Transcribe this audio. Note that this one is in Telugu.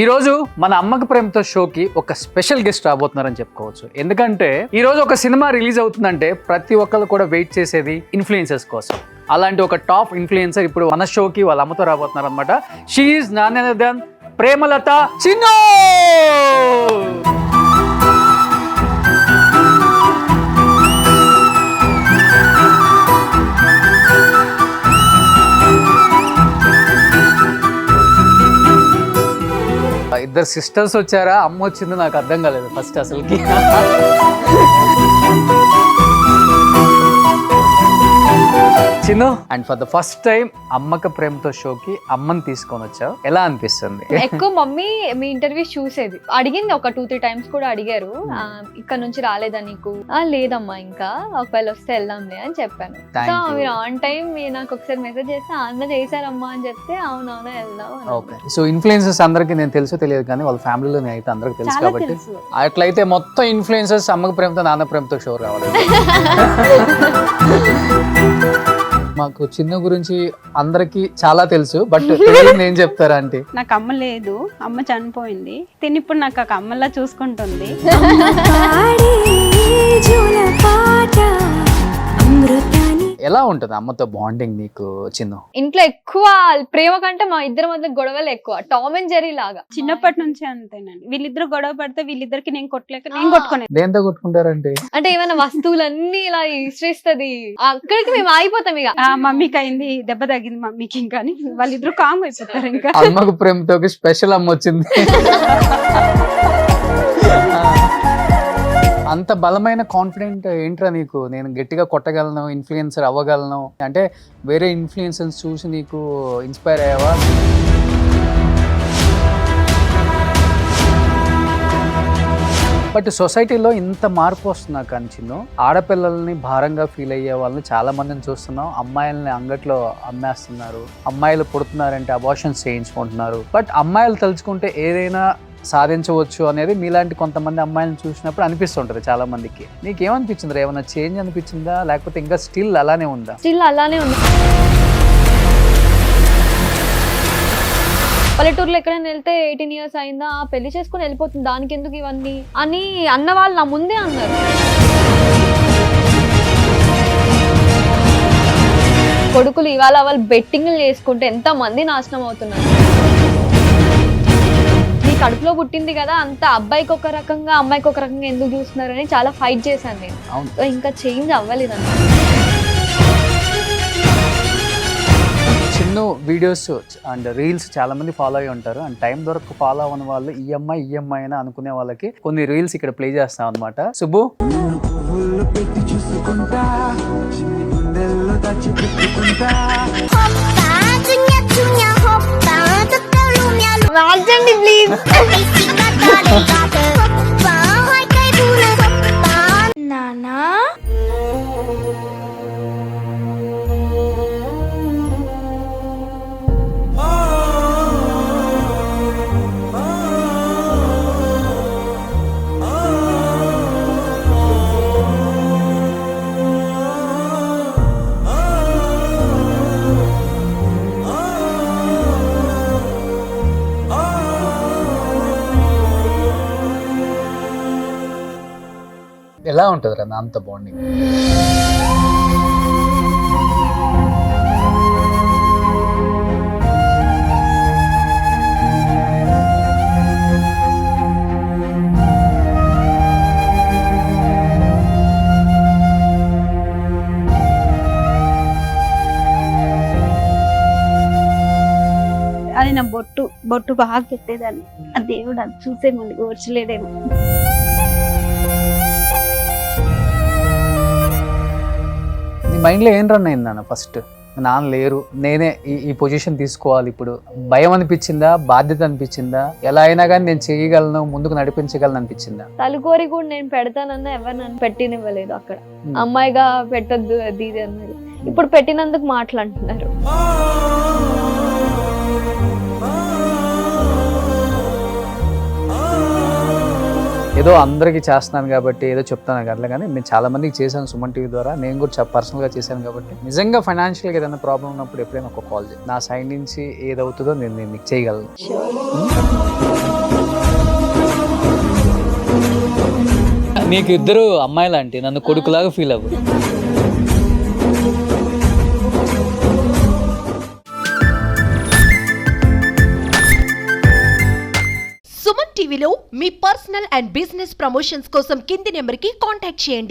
ఈ రోజు మన అమ్మకి ప్రేమతో షోకి ఒక స్పెషల్ గెస్ట్ రాబోతున్నారని చెప్పుకోవచ్చు. ఎందుకంటే ఈ రోజు ఒక సినిమా రిలీజ్ అవుతుందంటే ప్రతి ఒక్కరు కూడా వెయిట్ చేసేది ఇన్ఫ్లుయెన్సర్స్ కోసం. అలాంటి ఒక టాప్ ఇన్ఫ్లుయెన్సర్ ఇప్పుడు మన షోకి వాళ్ళ అమ్మతో రాబోతున్నారు అనమాట. She is none other than Premalatha Chinnu. ఇద్దరు సిస్టర్స్ వచ్చారా, అమ్మ వచ్చింది నాకు అర్థం కాలేదు ఫస్ట్ అసలుకి. Chinnu, and for the first time అమ్మక ప్రేమతో షోకి అమ్మని తీసుకొని వచ్చావు, ఎలా అనిపిస్తుంది? ఎక్కువ మమ్మీ మీ ఇంటర్వ్యూస్ చూసేది, అడిగింది ఒక 2-3 టైమ్స్ కూడా అడిగారు. ఇక్కడ నుంచి రాలేదా నీకు? లేదమ్మా, ఇంకా ఒకవేళ వస్తే వెళ్దాంలే అని చెప్పాను. సో మీరు ఆన్ టైం నాకు ఒకసారి మెసేజ్ చేస్తే అన్న చేశారమ్మా అని చెప్తే అవునవునా వెళ్దాం. ఓకే, సో ఇన్ఫ్లుయెన్సర్స్ అందరికి నేను తెలుసో తెలియదు కానీ వాళ్ళ ఫ్యామిలీలో అయితే అందరికి తెలుసు కాబట్టి అట్లయితే మొత్తం ఇన్ఫ్లుయెన్సర్స్ అమ్మక ప్రేమతో నాన్న ప్రేమతో షో రావాలి. మాకు చిన్న గురించి అందరికి చాలా తెలుసు, బట్ ఏం చెప్తారా అంటే నాకు అమ్మ లేదు, అమ్మ చనిపోయింది. తిని ఇప్పుడు నాకు ఒక అమ్మలా చూసుకుంటుంది. ఎలా ఉంటుంది అమ్మతో బాండింగ్ నీకు చిన్న? ఇంట్లో ఎక్కువ ప్రేమ కంటే మా ఇద్దరి మధ్య గొడవలు ఎక్కువ, టామ్ అండ్ జెర్రీ లాగా. చిన్నప్పటి నుంచి అంతేనండి. వీళ్ళిద్దరు గొడవ పడితే వీళ్ళిద్దరికి నేను కొట్టలేక నేను కొట్టుకునేది. దేంతో కొట్టుకుంటారంటే అంటే ఏమైనా వస్తువులన్నీ ఇలా ఇసిరేస్తుంది, అక్కడికి మేము ఆగిపోతాం. ఇక మమ్మీకి అయింది, దెబ్బ తగ్గింది మమ్మీకి, ఇంకా వాళ్ళిద్దరు కామ్ అయిపోతారు. ఇంకా అమ్మకు ప్రేమతో స్పెషల్ అమ్మ వచ్చింది. అంత బలమైన కాన్ఫిడెంట్ ఏంట్రా నీకు? నేను గట్టిగా కొట్టగలను, ఇన్ఫ్లుయెన్సర్ అవ్వగలను అంటే వేరే ఇన్ఫ్లుయెన్సర్స్ చూసి నీకు ఇన్స్పైర్ అయ్యావా? బట్ సొసైటీలో ఇంత మార్పు వస్తున్నా కానీ చిన్న ఆడపిల్లల్ని భారంగా ఫీల్ అయ్యే వాళ్ళని చాలా మందిని చూస్తున్నాం. అమ్మాయిల్ని అంగట్లో అమ్మేస్తున్నారు, అమ్మాయిలు పుడుతున్నారంటే అబార్షన్స్ చేయించుకుంటున్నారు. బట్ అమ్మాయిలు తలుచుకుంటే ఏదైనా సాధించవచ్చు అనేది మీలాంటి కొంతమంది అమ్మాయిలను చూసినప్పుడు అనిపిస్తుంటది చాలా మందికి. నీకేమనిపించింది? ఏమైనా చేంజ్ అనిపించిందా, లేకపోతే ఇంకా స్టిల్ అలానే ఉందా? స్టిల్ అలానే ఉంది. పల్లెటూరులో ఎక్కడైనా వెళ్తే 18 years అయిందా, పెళ్లి చేసుకుని వెళ్ళిపోతుంది, దానికి ఎందుకు ఇవన్నీ అని అన్న వాళ్ళు నా ముందే అన్నారు. కొడుకులు ఇవాళ వాళ్ళు బెట్టింగ్లు చేసుకుంటే ఎంత మంది నాశనం అవుతున్నారు. కడుపులో పుట్టింది కదా, అంత అబ్బాయికి ఒక రకంగా అమ్మాయికి ఒక రకంగా ఎందుకు చూస్తున్నారని చాలా ఫైట్ చేశాను నేను. ఇంకా చేంజ్ అవ్వలేదు అన్న. చిన్న వీడియోస్ అండ్ రీల్స్ చాలా మంది ఫాలో అయ్యి ఉంటారు. అండ్ టైం దొరకు ఫాలో అవ్వని వాళ్ళు ఈఎంఐ అని అనుకునే వాళ్ళకి కొన్ని రీల్స్ ఇక్కడ ప్లే చేస్తాం అనమాట. సుబ్బు, మార్చండి ప్లీజ్. నానా ఎలా ఉంటుంది రా అంత బాండింగ్? అది నా బొట్టు బాగా పెట్టేదాన్ని. ఆ దేవుడు అది చూసే మళ్ళీ ఓర్చలేడేమో. మైండ్లో ఏం రన్ అయిందన్న ఫస్ట్? నాన్న లేరు, నేనే ఈ పొజిషన్ తీసుకోవాలి. ఇప్పుడు భయం అనిపించిందా, బాధ్యత అనిపించిందా, ఎలా అయినా కానీ నేను చేయగలను, ముందుకు నడిపించగలను అనిపించిందా? తలుకోరి కూడా నేను పెడతానన్నా ఎవరు నన్ను పెట్టినివ్వలేదు. అక్కడ అమ్మాయిగా పెట్టద్దు అది ఇది అన్నారు. ఇప్పుడు పెట్టినందుకు మాట్లాడుతున్నారు. ఏదో అందరికీ చేస్తున్నాను కాబట్టి ఏదో చెప్తాను కదా, కానీ నేను చాలా మందికి చేశాను సుమన్ టీవీ ద్వారా. నేను కూడా పర్సనల్గా చేశాను కాబట్టి నిజంగా ఫైనాన్షియల్గా ఏదైనా ప్రాబ్లం ఉన్నప్పుడు ఎప్పుడైనా ఒక కాల్ చేయి. నా సైడ్ నుంచి ఏదవుతుందో నేను మీకు చేయగలను. నీకు ఇద్దరు అమ్మాయిలు అంటే నన్ను కొడుకులాగా ఫీల్ అవ్వు. సుమన్ టీవీలో మీ పర్సనల్ అండ్ బిజినెస్ ప్రమోషన్స్ కోసం కింది నెంబర్కి కాంటాక్ట్ చేయండి.